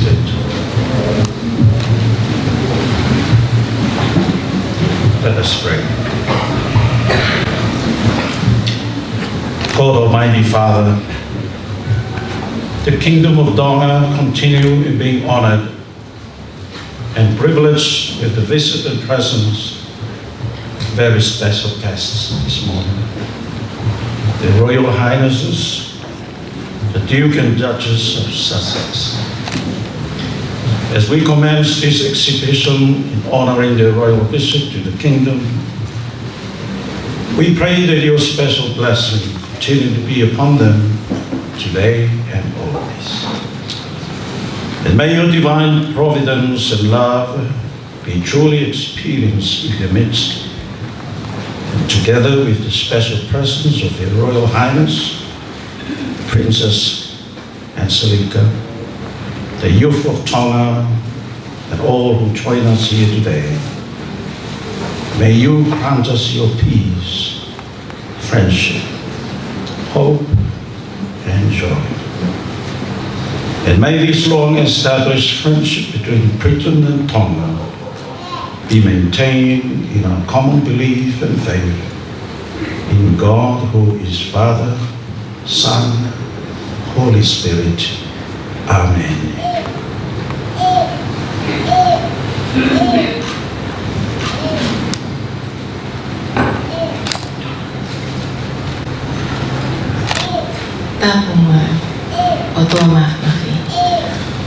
visit. Let us pray. God Almighty Father, the Kingdom of Tonga continue in being honored and privileged with the visit and presence of very special guests this morning. The Royal Highnesses, the Duke and Duchess of Sussex. As we commence this exhibition in honoring their royal visit to the kingdom, we pray that your special blessing continue to be upon them today and always. And may your divine providence and love be truly experienced in their midst, and together with the special presence of their Royal Highness, Princess Angelika, the youth of Tonga, and all who join us here today. May you grant us your peace, friendship, hope, and joy. And may this long-established friendship between Britain and Tonga be maintained in our common belief and faith in God who is Father, Son, Holy Spirit. Amen. Tāpuma o tō mawhawhi,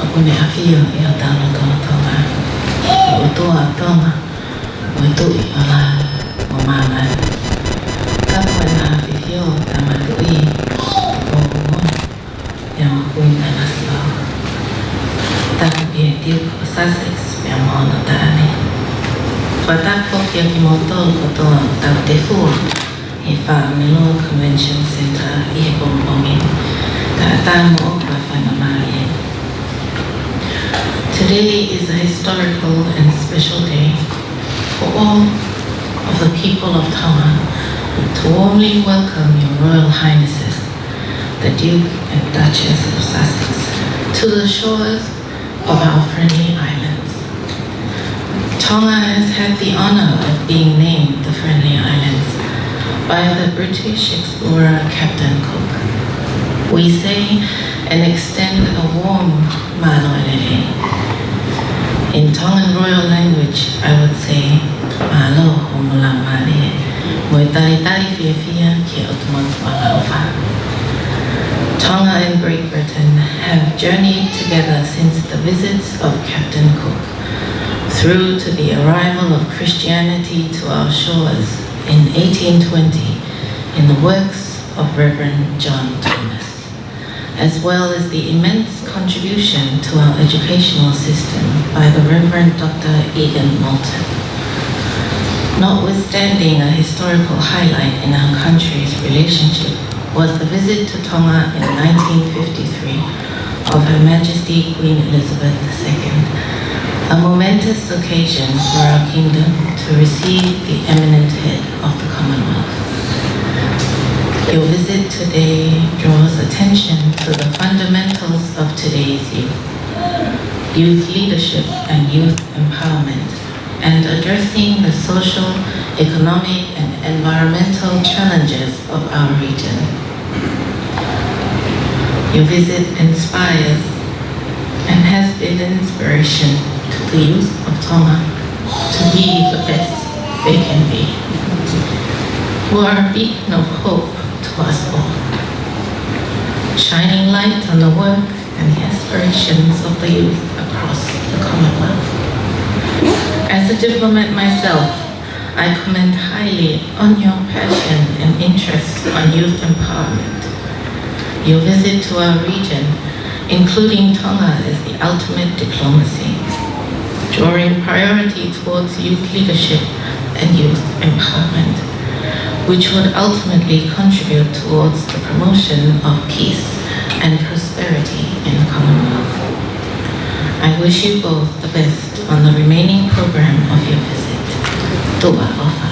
o pune awhio I o tāna tōna tōma. O tōa tōma, o tui o la, o māna. Tāpua nā whiwhio tā matui, o mō, ia mokui nā nasio. Tāpia Duke o Sussex, mea mōna tāne. Whatāpo kia ki mō tōlu o tōa tau te fua, I Whāmelo Convention Centre I he Bombongi, ka tāmo o whanamārie. Today is a historical and special day for all of the people of Tonga to warmly welcome your Royal Highnesses, the Duke and Duchess of Sussex, to the shores of our friendly islands. Tonga has had the honour of being named the Friendly Islands by the British explorer Captain Cook. We say and extend a warm māloelele. In Tongan royal language, I would say mālo o mula mālie, mo tari tari whiawhia ki o Nuku'alofa. Tonga and Great Britain have journeyed together since the visits of Captain Cook, through to the arrival of Christianity to our shores in 1820 in the works of Reverend John Thomas, as well as the immense contribution to our educational system by the Reverend Dr. Egan Moulton. Notwithstanding a historical highlight in our country's relationship was the visit to Tonga in 1953 of Her Majesty Queen Elizabeth II, a momentous occasion for our kingdom to receive the eminent head of the Commonwealth. Your visit today draws attention to the fundamentals of today's youth leadership and youth empowerment, and addressing the social, economic, and environmental challenges of our region. Your visit inspires and has been an inspiration to the youth of Tonga to be the best they can be, who are a beacon of hope to us all, shining light on the work and the aspirations of the youth across the Commonwealth. As a diplomat myself, I commend highly on your passion and interest on youth empowerment. Your visit to our region, including Tonga, is the ultimate diplomacy, drawing priority towards youth leadership and youth empowerment, which would ultimately contribute towards the promotion of peace and prosperity in the Commonwealth. I wish you both the best on the remaining program of your visit. Nuku'alofa.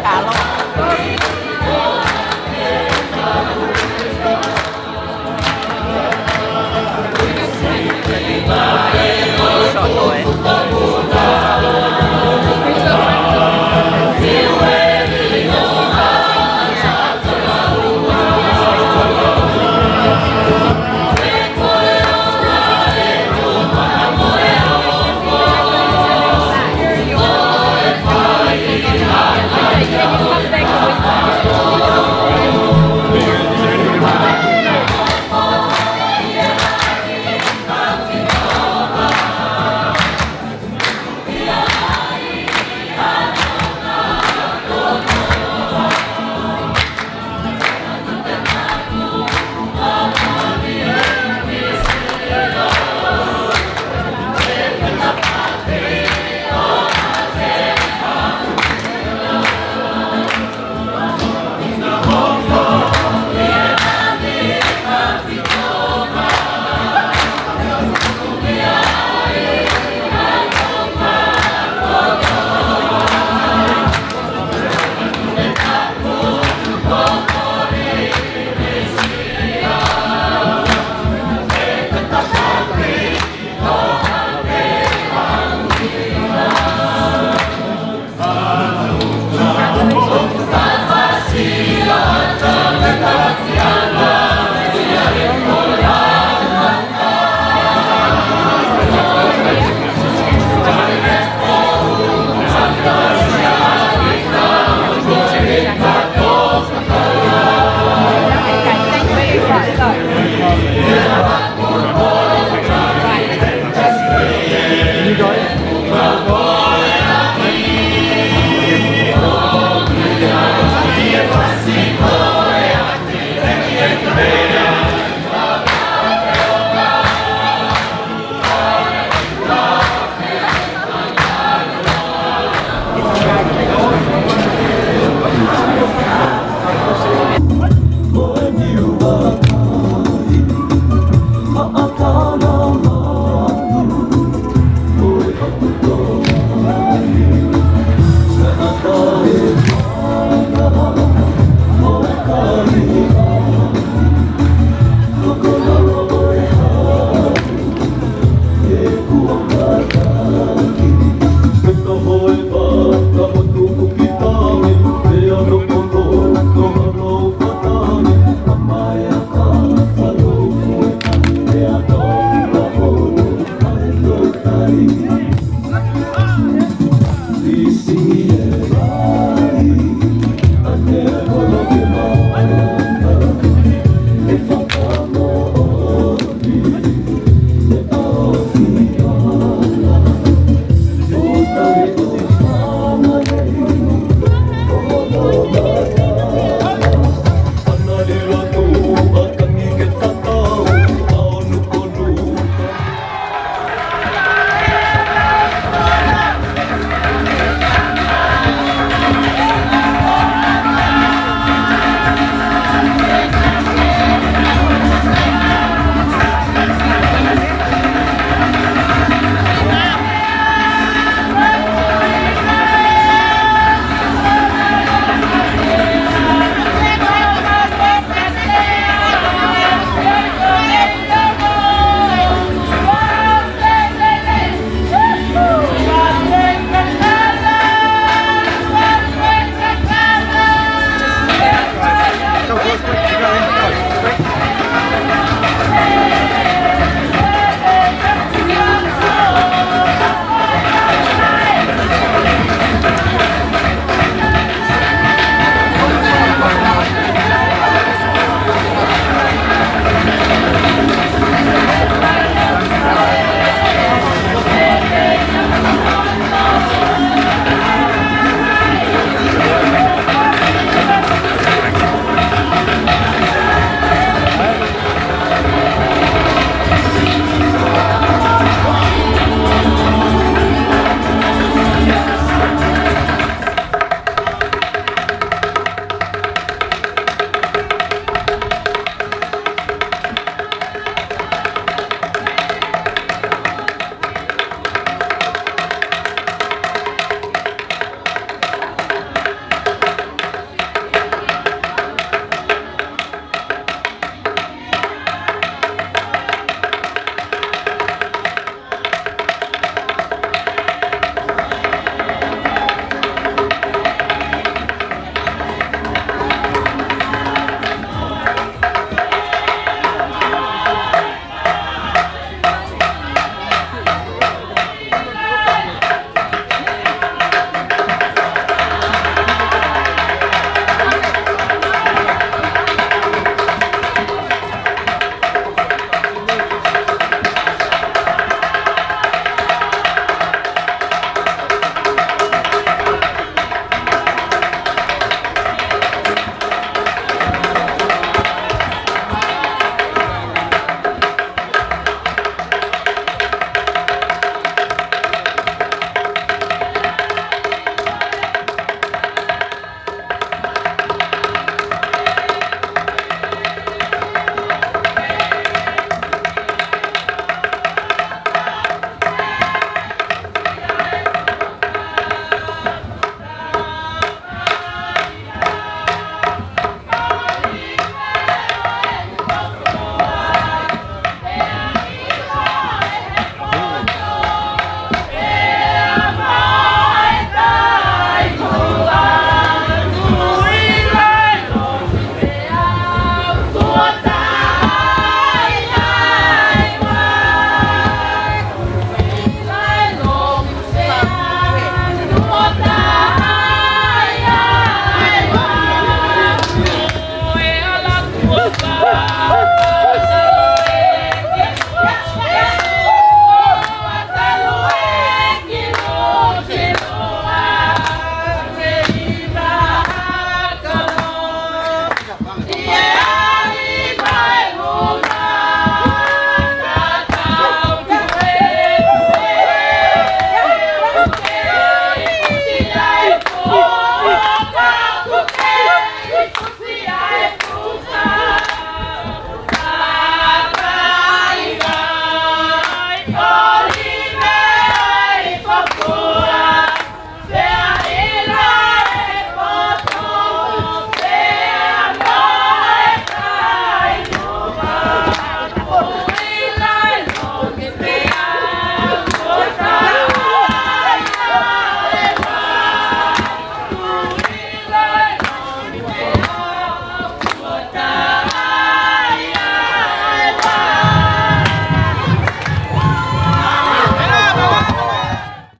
cả luôn.